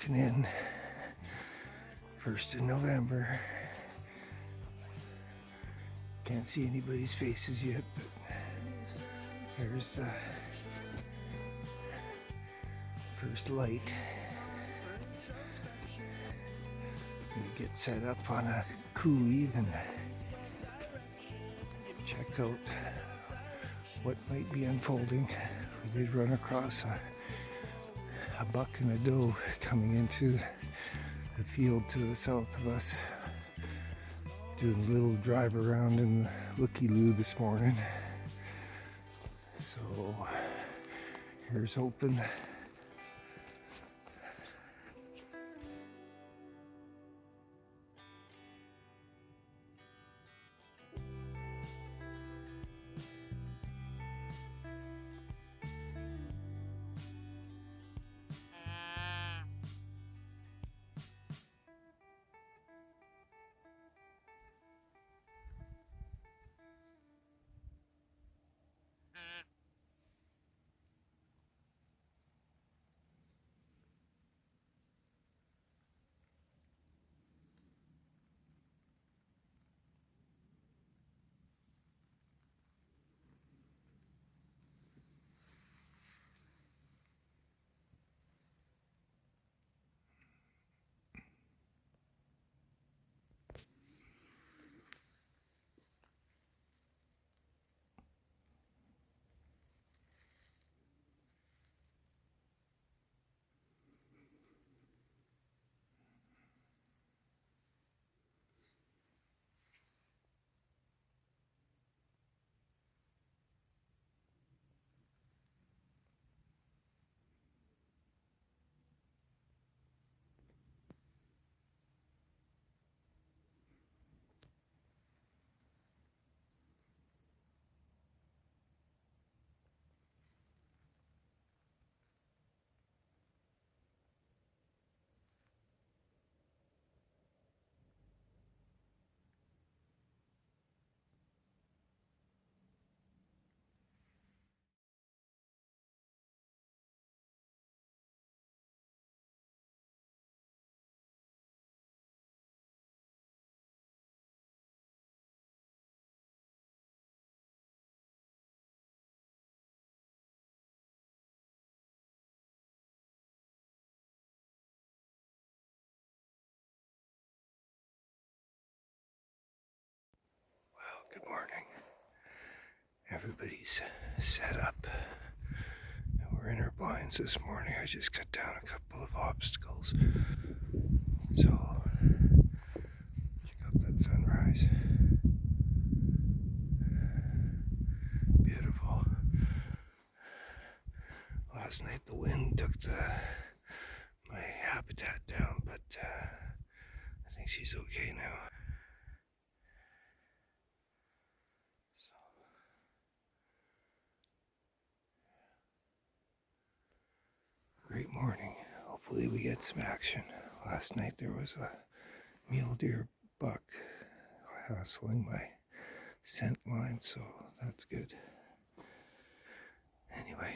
walking in, 1st of November. Can't see anybody's faces yet, but there's the first light. Gonna get set up on a coulee and check out what might be unfolding. We did run across a buck and a doe coming into the field to the south of us. Doing a little drive around in looky-loo this morning. So here's hoping. Good morning. Everybody's set up. We're in our blinds this morning. I just cut down a couple of obstacles. So, check out that sunrise. Beautiful. Last night the wind took my habitat down, but I think she's okay now. Great morning. Hopefully we get some action. Last night there was a mule deer buck hassling my scent line, so that's good. Anyway,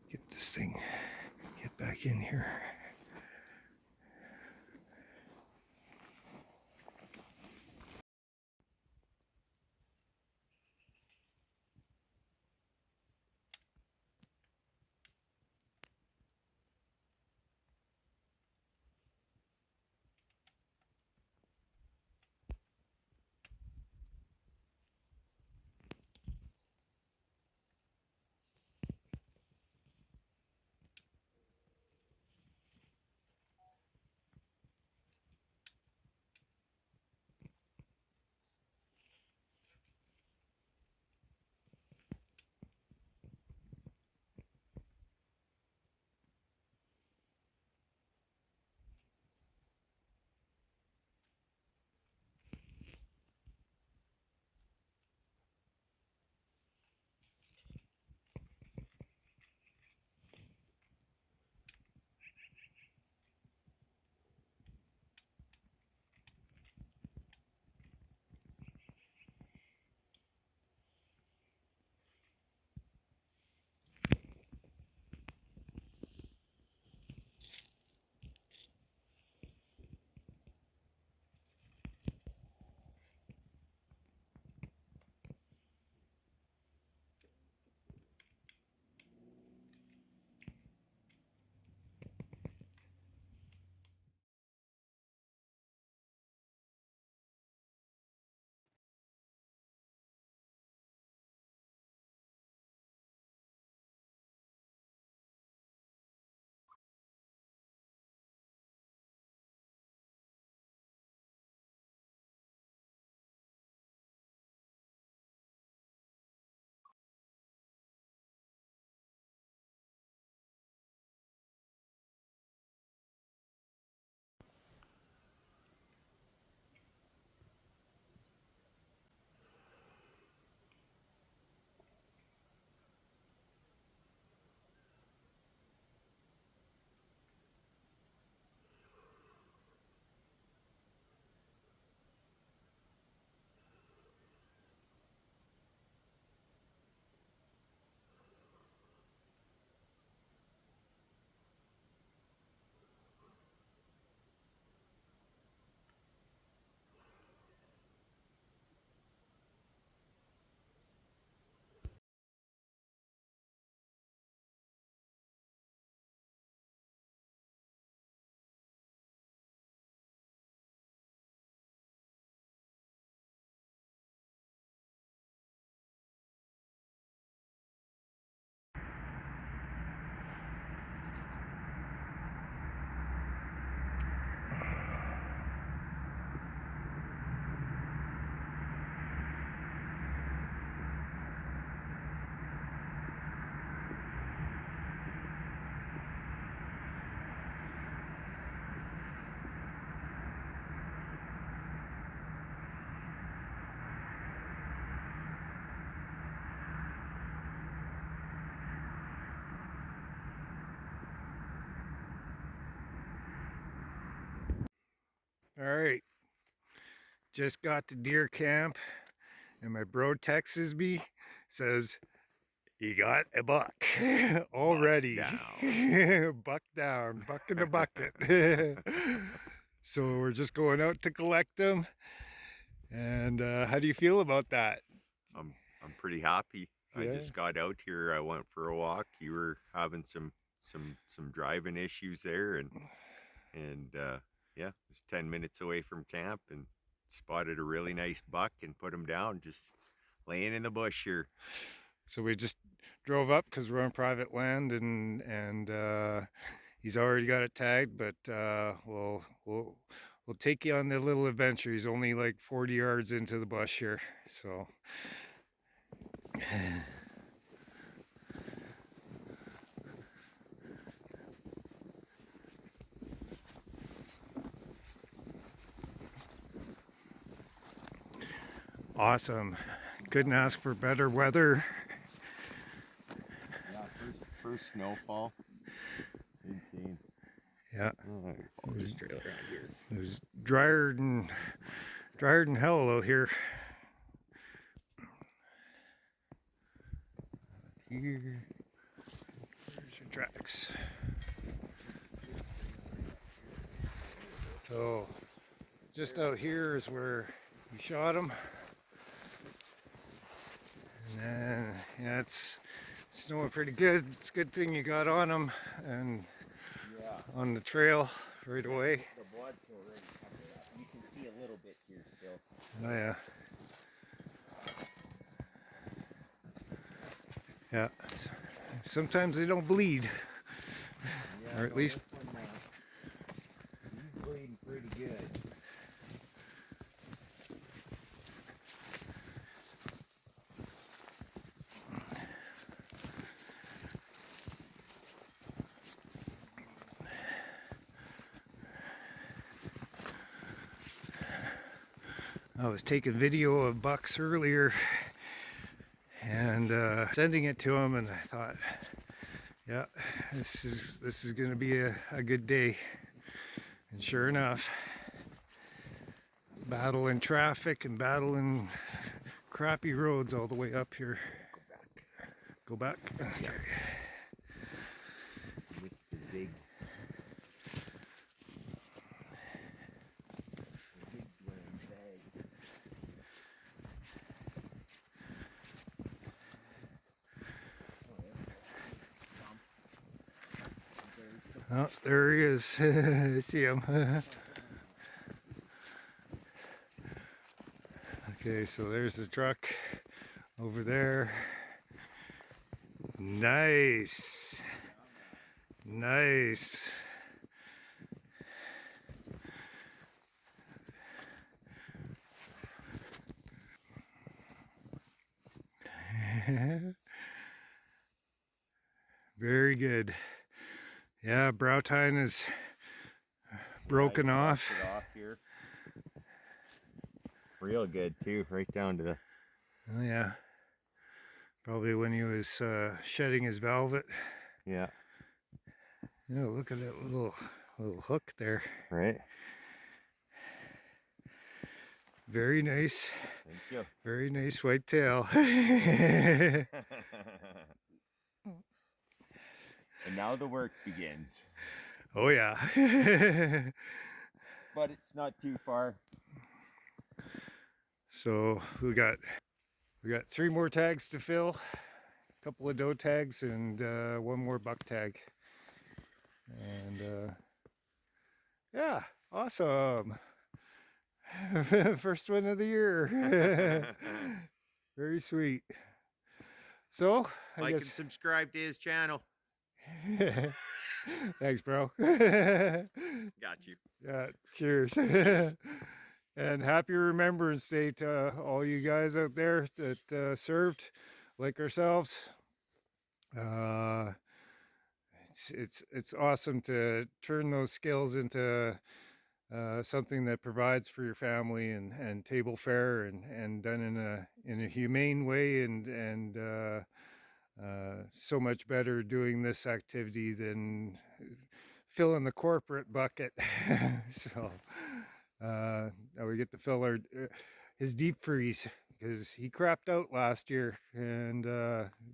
get back in here. All right, just got to deer camp, and my bro texts me, says, "You got a buck already." Buck down, buck in the bucket. So we're just going out to collect them. And how do you feel about that? I'm pretty happy. I Yeah. just got out here. I went for a walk. You were having some driving issues there, and yeah, it's 10 minutes away from camp and spotted a really nice buck and put him down, just laying in the bush here. So we just drove up because we're on private land, and he's already got it tagged. But we'll take you on the little adventure. He's only like 40 yards into the bush here, so. Awesome. Couldn't ask for better weather. Yeah, first snowfall. Insane. Yeah. Oh, this trailer around here. It was drier than hell out here. Here, there's your tracks. So, just out here is where we shot him. And then, yeah, it's snowing pretty good. It's a good thing you got on him and on the trail right away. The blood's already covered up. You can see a little bit here still. Oh yeah. Yeah. Sometimes they don't bleed. Yeah, Or at least he's bleeding pretty good. I was taking video of bucks earlier and sending it to him, and I thought, yeah, this is going to be a good day. And sure enough, battling traffic and battling crappy roads all the way up here. Go back. Okay. Missed the zig. Oh, there he is. I see him. Okay, so there's the truck over there. Nice. Nice. Very good. Yeah, brow tine is broken off. It off here. Real good too, right down to the. Oh yeah. Probably when he was shedding his velvet. Yeah. Yeah, look at that little hook there. Right. Very nice. Thank you. Very nice white tail. And now the work begins. Oh yeah. But it's not too far. So we got 3 more tags to fill, a couple of doe tags, and 1 more buck tag. And yeah, awesome. First one of the year. Very sweet. So I guess and subscribe to his channel. thanks, bro. Got you. Yeah, cheers. And happy Remembrance Day to all you guys out there that served like ourselves. It's awesome to turn those skills into something that provides for your family and table fare and done in a humane way and so much better doing this activity than filling the corporate bucket. So Now we get to fill his deep freeze because he crapped out last year and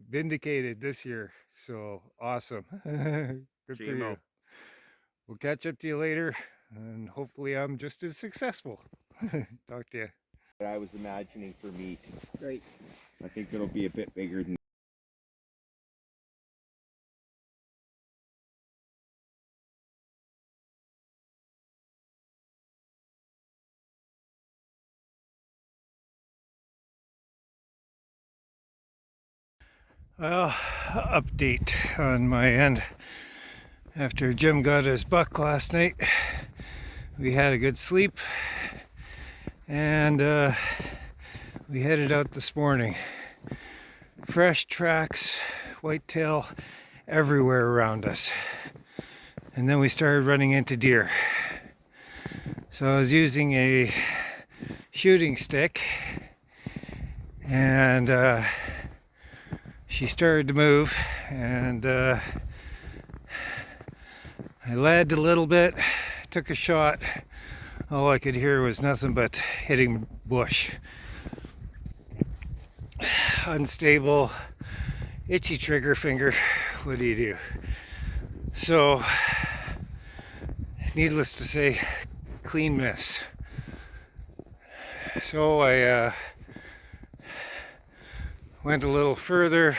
vindicated this year. So awesome. Good for you. We'll catch up to you later, and hopefully I'm just as successful. Talk to you. What I was imagining for meat. Right. I think it'll be a bit bigger than. Well, update on my end. After Jim got his buck last night, we had a good sleep, and we headed out this morning. Fresh tracks, whitetail everywhere around us. And then we started running into deer. So I was using a shooting stick, and she started to move, and I led a little bit, took a shot. All I could hear was nothing but hitting bush. Unstable, itchy trigger finger. What do you do? So, needless to say, clean miss. So I went a little further.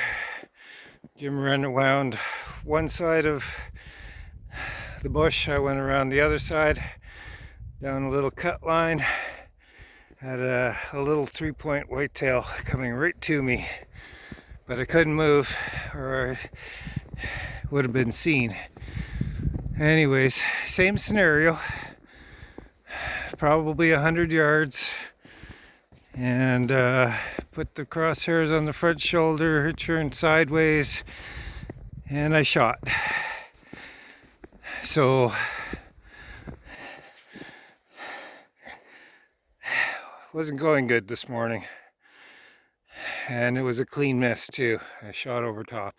Jim ran around one side of the bush. I went around the other side, down a little cut line. Had a little 3-point whitetail coming right to me, but I couldn't move or I would have been seen. Anyways, same scenario, probably 100 yards, and put the crosshairs on the front shoulder, turned sideways, and I shot. So wasn't going good this morning, and it was a clean miss too. I shot over top.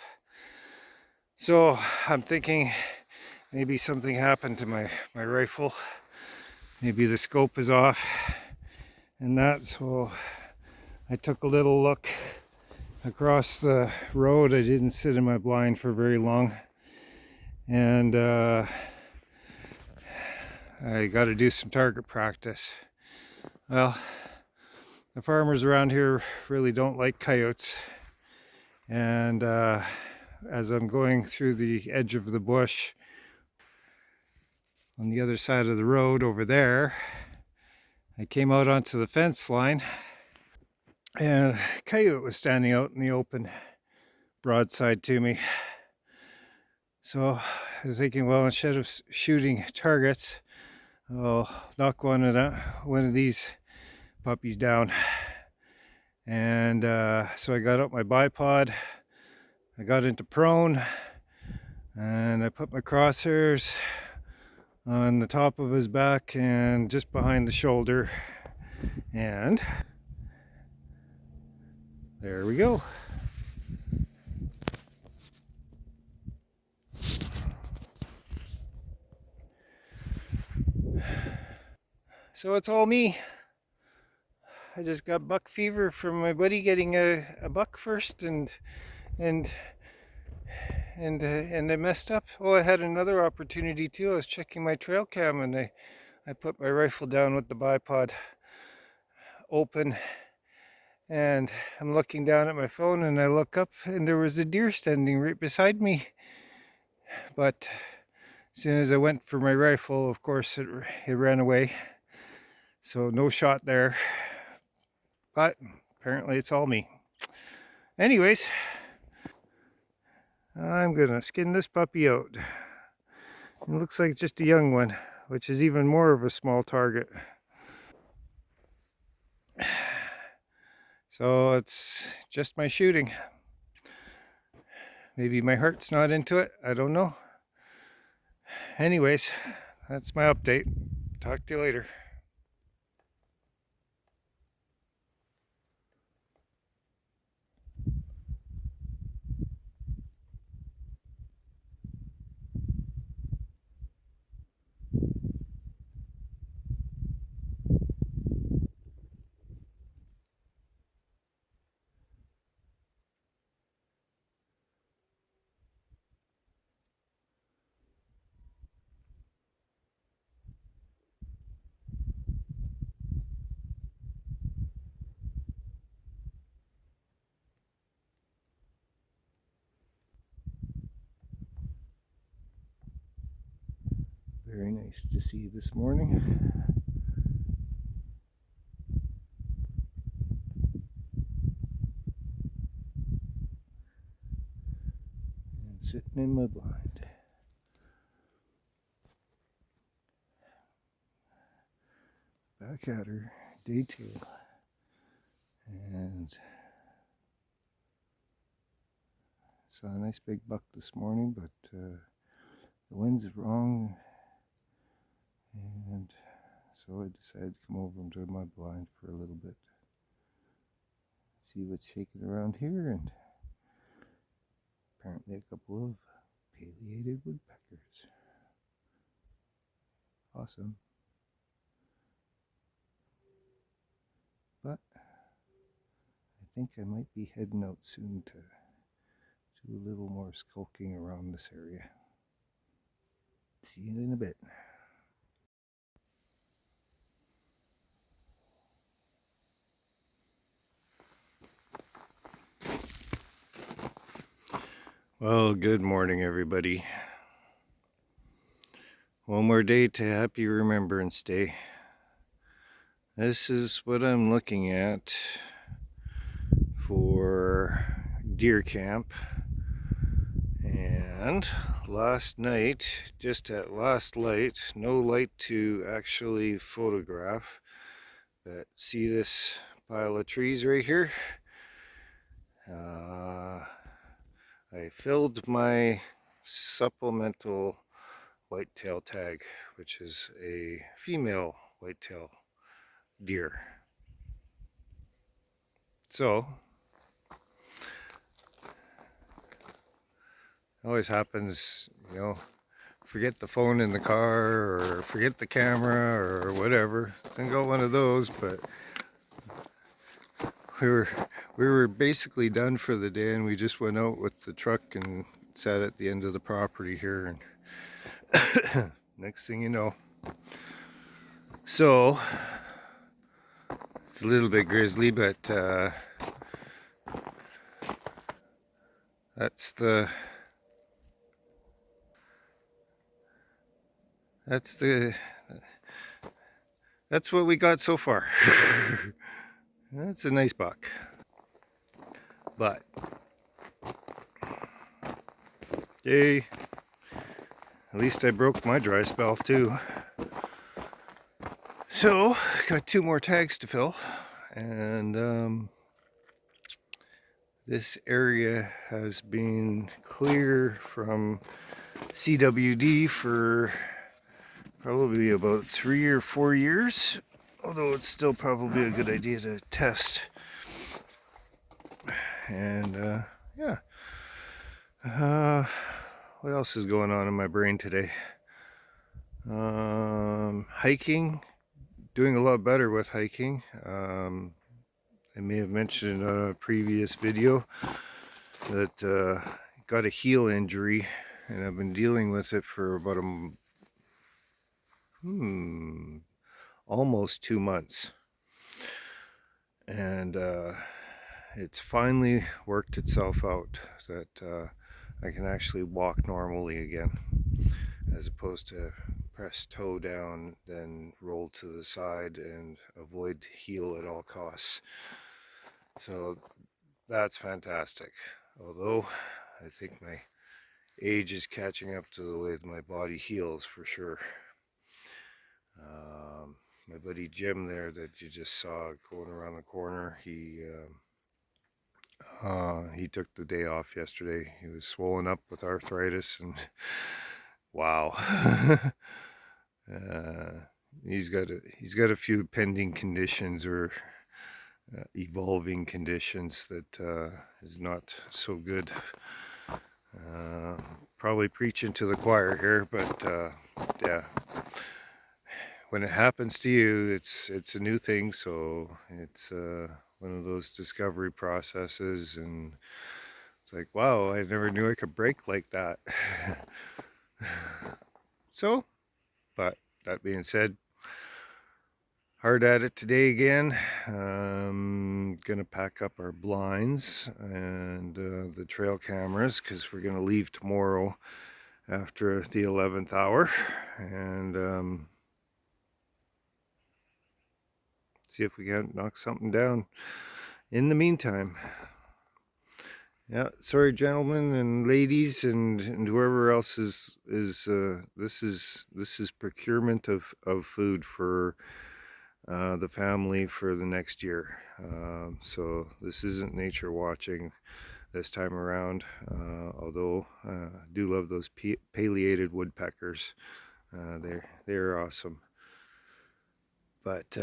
So I'm thinking maybe something happened to my rifle. Maybe the scope is off and that. So I took a little look across the road. I didn't sit in my blind for very long, and I got to do some target practice. Well, the farmers around here really don't like coyotes, and as I'm going through the edge of the bush on the other side of the road over there, I came out onto the fence line, and a coyote was standing out in the open broadside to me. So I was thinking, well, instead of shooting targets, I'll knock one of these puppies down. And so I got out my bipod, I got into prone, and I put my crosshairs on the top of his back and just behind the shoulder, and there we go. So it's all me. I just got buck fever from my buddy getting a buck first, and I messed up. Oh, I had another opportunity too. I was checking my trail cam, and I put my rifle down with the bipod open, and I'm looking down at my phone, and I look up, and there was a deer standing right beside me. But as soon as I went for my rifle, of course, it ran away. So no shot there. But apparently it's all me. Anyways, I'm gonna skin this puppy out. It looks like just a young one, which is even more of a small target. So it's just my shooting. Maybe my heart's not into it, I don't know. Anyways, that's my update. Talk to you later. Very nice to see this morning. And sitting in my blind. Back at her, day 2. And saw a nice big buck this morning, but the wind's wrong, and so I decided to come over and join my blind for a little bit, see what's shaking around here, and apparently a couple of pileated woodpeckers. Awesome. But I think I might be heading out soon to do a little more skulking around this area. See you in a bit. Well, good morning, everybody. One more day to Happy Remembrance Day. This is what I'm looking at for deer camp. And last night, just at last light, no light to actually photograph, but see this pile of trees right here? I filled my supplemental whitetail tag, which is a female whitetail deer. So, it always happens, you know, forget the phone in the car or forget the camera or whatever. Didn't got one of those, but we were basically done for the day, and we just went out with the truck and sat at the end of the property here, and next thing you know, so it's a little bit grisly, but that's what we got so far. That's a nice buck, but yay, at least I broke my dry spell too. So got 2 more tags to fill, and this area has been clear from CWD for probably about 3 or 4 years, although it's still probably a good idea to test. And yeah, what else is going on in my brain today? Hiking, doing a lot better with hiking. I may have mentioned in a previous video that got a heel injury, and I've been dealing with it for about almost 2 months, and it's finally worked itself out that I can actually walk normally again, as opposed to press toe down, then roll to the side and avoid heel at all costs. So that's fantastic, although I think my age is catching up to the way that my body heals for sure. My buddy Jim there that you just saw going around the corner, he took the day off yesterday. He was swollen up with arthritis, and wow. He's got a few pending conditions, or evolving conditions, that is not so good. Probably preaching to the choir here, but yeah, when it happens to you, it's a new thing, so it's one of those discovery processes, and it's like, wow, I never knew I could break like that. So, but that being said, hard at it today again. Gonna pack up our blinds and the trail cameras, because we're gonna leave tomorrow after the 11th hour, and see if we can knock something down in the meantime. Yeah, sorry, gentlemen and ladies, and whoever else is this is procurement of food for the family for the next year. So this isn't nature watching this time around, although I do love those pileated woodpeckers. They're awesome. But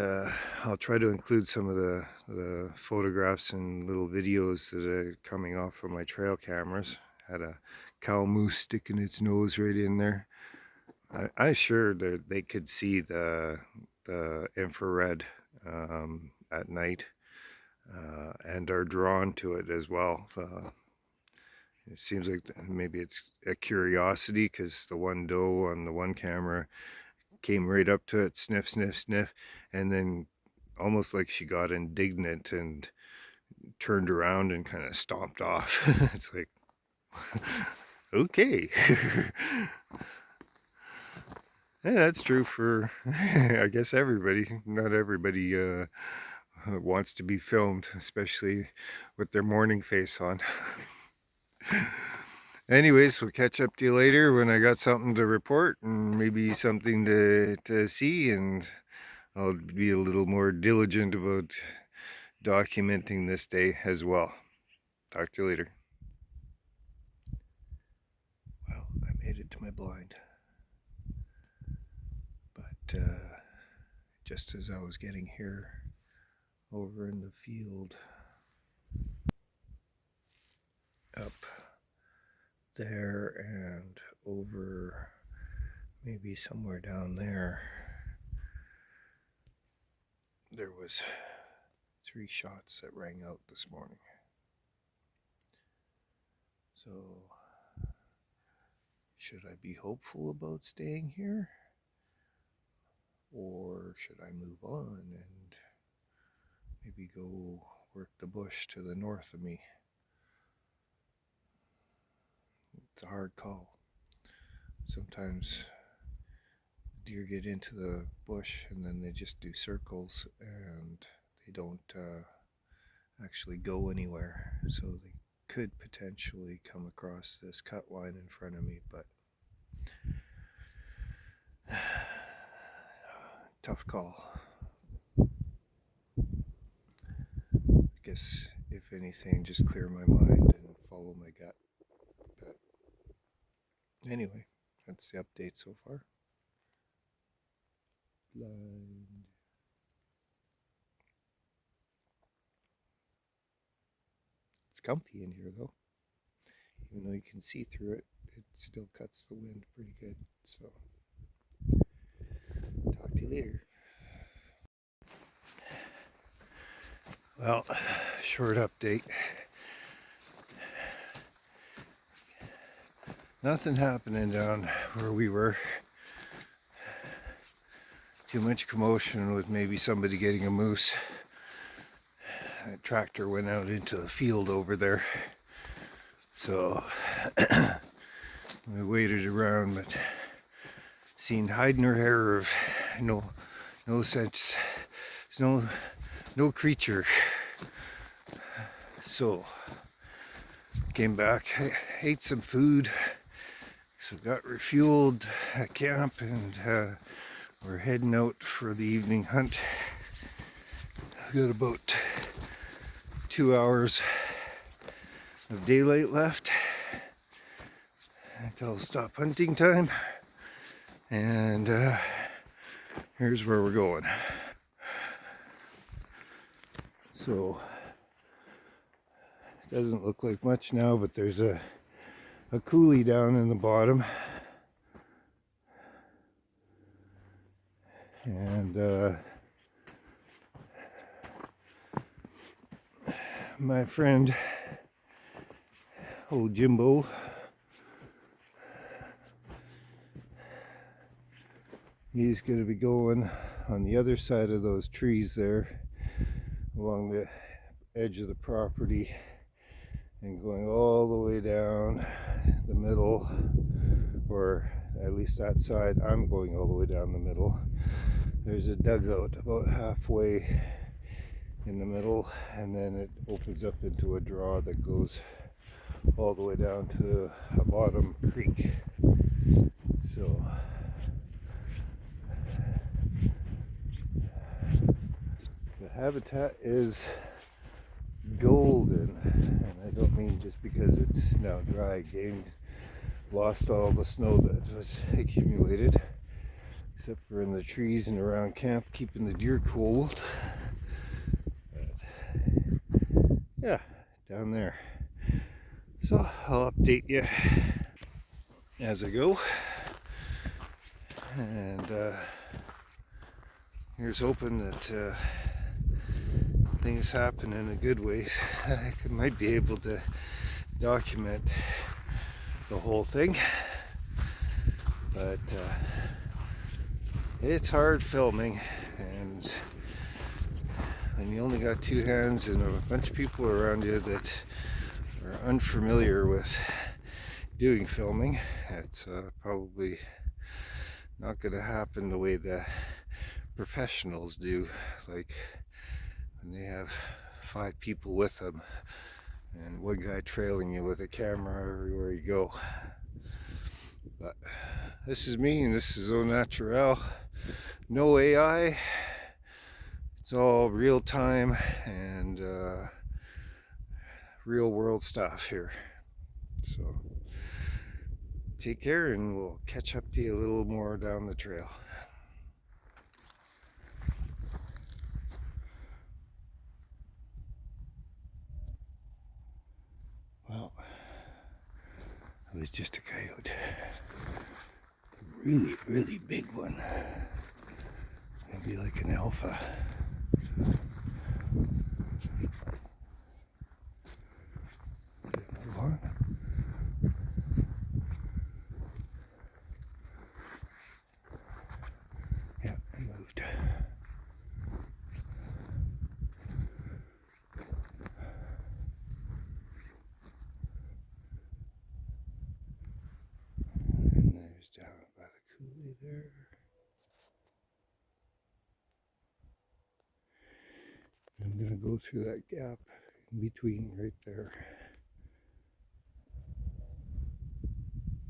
I'll try to include some of the photographs and little videos that are coming off of my trail cameras. Had a cow moose sticking its nose right in there. I'm sure that they could see the infrared at night, and are drawn to it as well. It seems like maybe it's a curiosity, because the one doe on the one camera came right up to it, sniff, sniff, sniff, and then almost like she got indignant and turned around and kind of stomped off. It's like, okay. Yeah, that's true for, I guess, everybody. Not everybody wants to be filmed, especially with their morning face on. Anyways, we'll catch up to you later when I got something to report and maybe something to see, and I'll be a little more diligent about documenting this day as well. Talk to you later. Well, I made it to my blind, but just as I was getting here, over in the field up there and over maybe somewhere down there, there was 3 shots that rang out this morning. So should I be hopeful about staying here, or should I move on and maybe go work the bush to the north of me? It's a hard call. Sometimes deer get into the bush and then they just do circles and they don't actually go anywhere. So they could potentially come across this cut line in front of me, but tough call. I guess if anything, just clear my mind and follow my gut. But anyway, that's the update so far. Blind. It's comfy in here though. Even though you can see through it, it still cuts the wind pretty good. So, talk to you later. Well, short update. Nothing happening down where we were. Too much commotion with maybe somebody getting a moose. A tractor went out into the field over there. So we waited around, but seen hide nor hair of no sense. There's no creature. So came back, ate some food, so got refueled at camp, and we're heading out for the evening hunt. We've got about 2 hours of daylight left until stop hunting time, and here's where we're going. So it doesn't look like much now, but there's a coulee down in the bottom, and my friend old Jimbo he's going to be going on the other side of those trees there along the edge of the property and going all the way down the middle or at least that side. I'm going all the way down the middle. There's a dugout about halfway in the middle, and then it opens up into a draw that goes all the way down to a bottom creek. So the habitat is golden, and I don't mean just because it's now dry. Game lost all the snow that was accumulated, except for in the trees and around camp, keeping the deer cold. But yeah, down there. So I'll update you as I go, and here's hoping that things happen in a good way. I might be able to document the whole thing, but it's hard filming, and when you only got two hands and a bunch of people around you that are unfamiliar with doing filming, it's probably not going to happen the way the professionals do, like when they have 5 people with them and one guy trailing you with a camera everywhere you go. But this is me, and this is au naturel. No AI. It's all real time and real world stuff here. So take care, and we'll catch up to you a little more down the trail. Well, it was just a coyote. A really, really big one. Maybe like an alpha. Move on. Yeah, it moved. And there's down by the coulee there. I'm gonna go through that gap in between right there.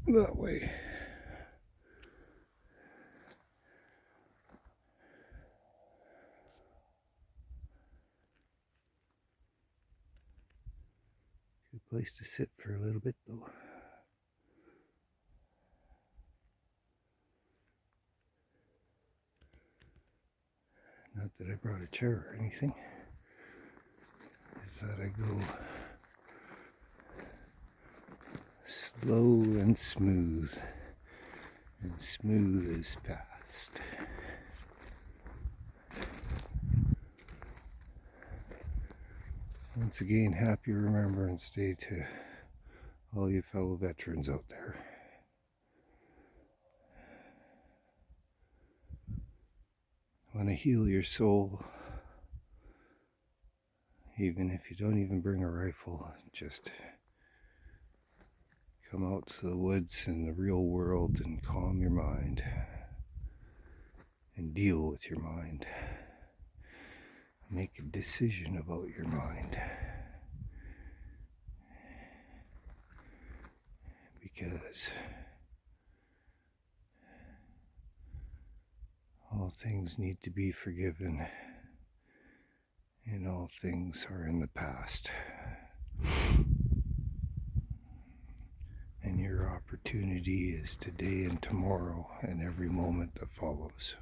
That way. Good place to sit for a little bit though. Not that I brought a chair or anything. I thought I'd go slow and smooth is fast. Once again, happy Remembrance Day to all you fellow veterans out there. Want to heal your soul, even if you don't even bring a rifle, just come out to the woods and the real world and calm your mind and deal with your mind. Make a decision about your mind. Because all things need to be forgiven, and all things are in the past. And your opportunity is today and tomorrow and every moment that follows.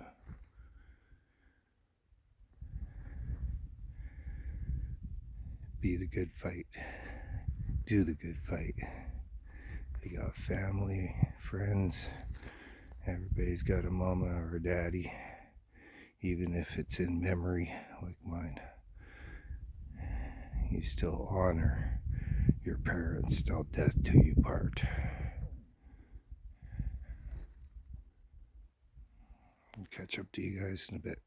Be the good fight. Do the good fight. If you got family, friends, everybody's got a mama or a daddy, even if it's in memory like mine. You still honor your parents till death do you part. I'll catch up to you guys in a bit.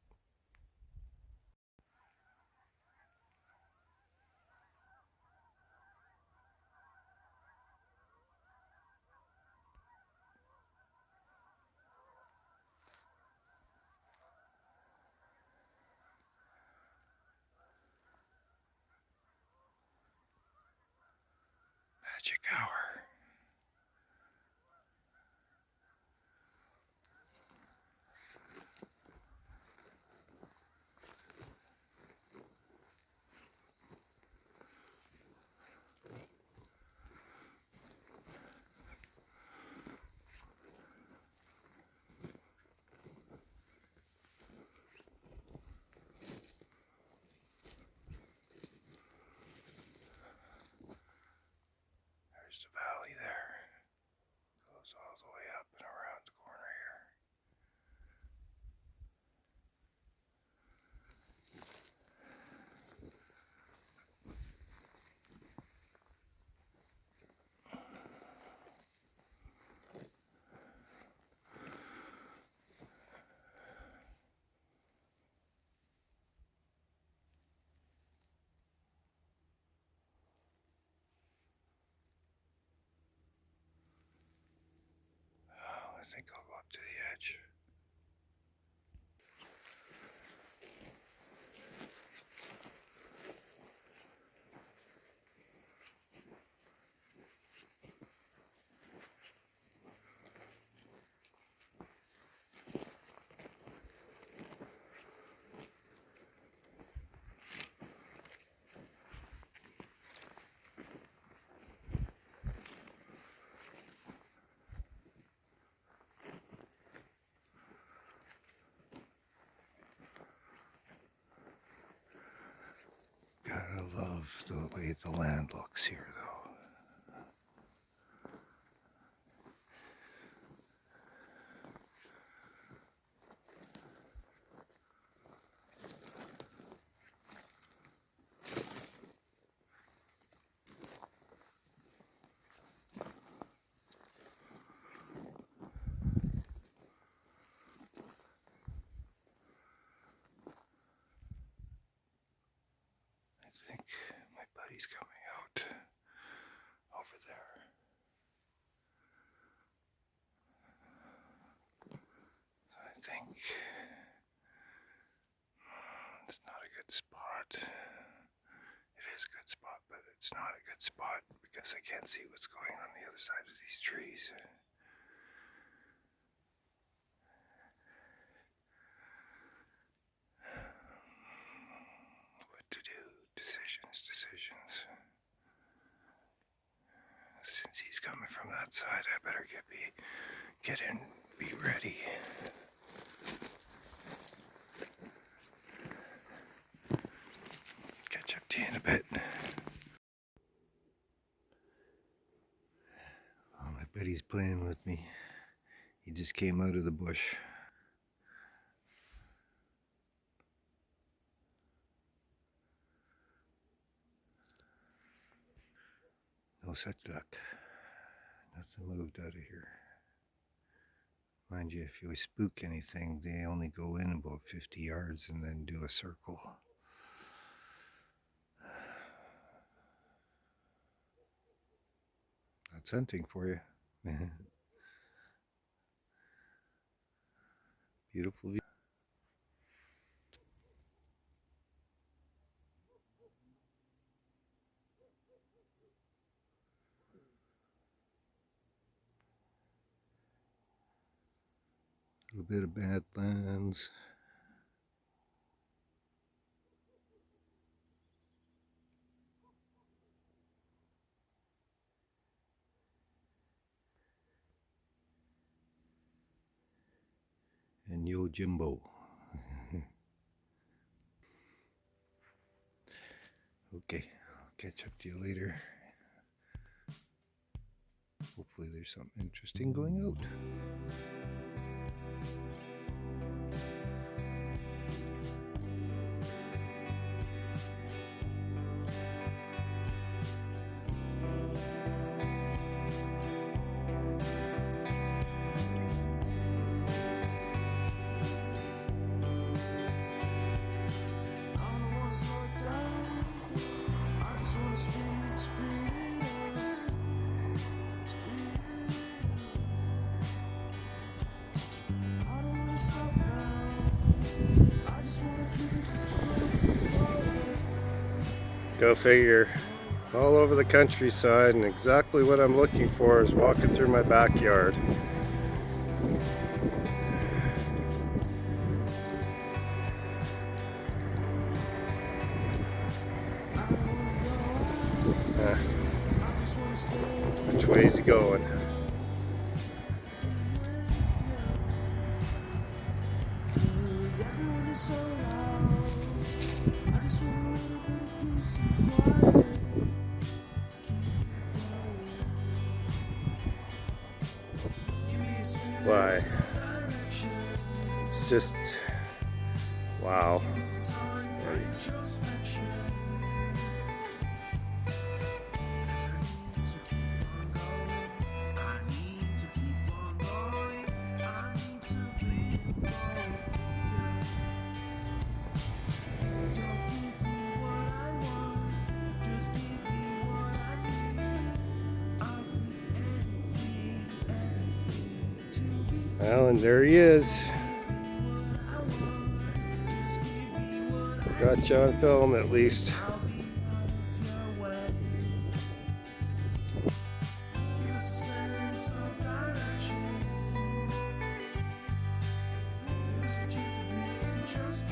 magic hour. There's the valley there. Goes all the way up and around the corner here. Oh, I think I'll go up to the edge. Gotta love the way the land looks here, though. I think my buddy's coming out over there. So I think it's not a good spot. It is a good spot, but it's not a good spot because I can't see what's going on the other side of these trees. What to do? Decisions. Since he's coming from that side, I better get in, be ready. Catch up to you in a bit. Oh, my buddy's playing with me. He just came out of the bush. No such luck. Nothing moved out of here. Mind you, if you spook anything, they only go in about 50 yards and then do a circle. That's hunting for you. Beautiful view. A little bit of Badlands. And Yo Jimbo. Okay, I'll catch up to you later. Hopefully there's something interesting going out. Go figure. all over the countryside, and exactly what I'm looking for is walking through my backyard. Which way is he going? Why? It's just wow. Well, and there he is. Got you on film at least. Just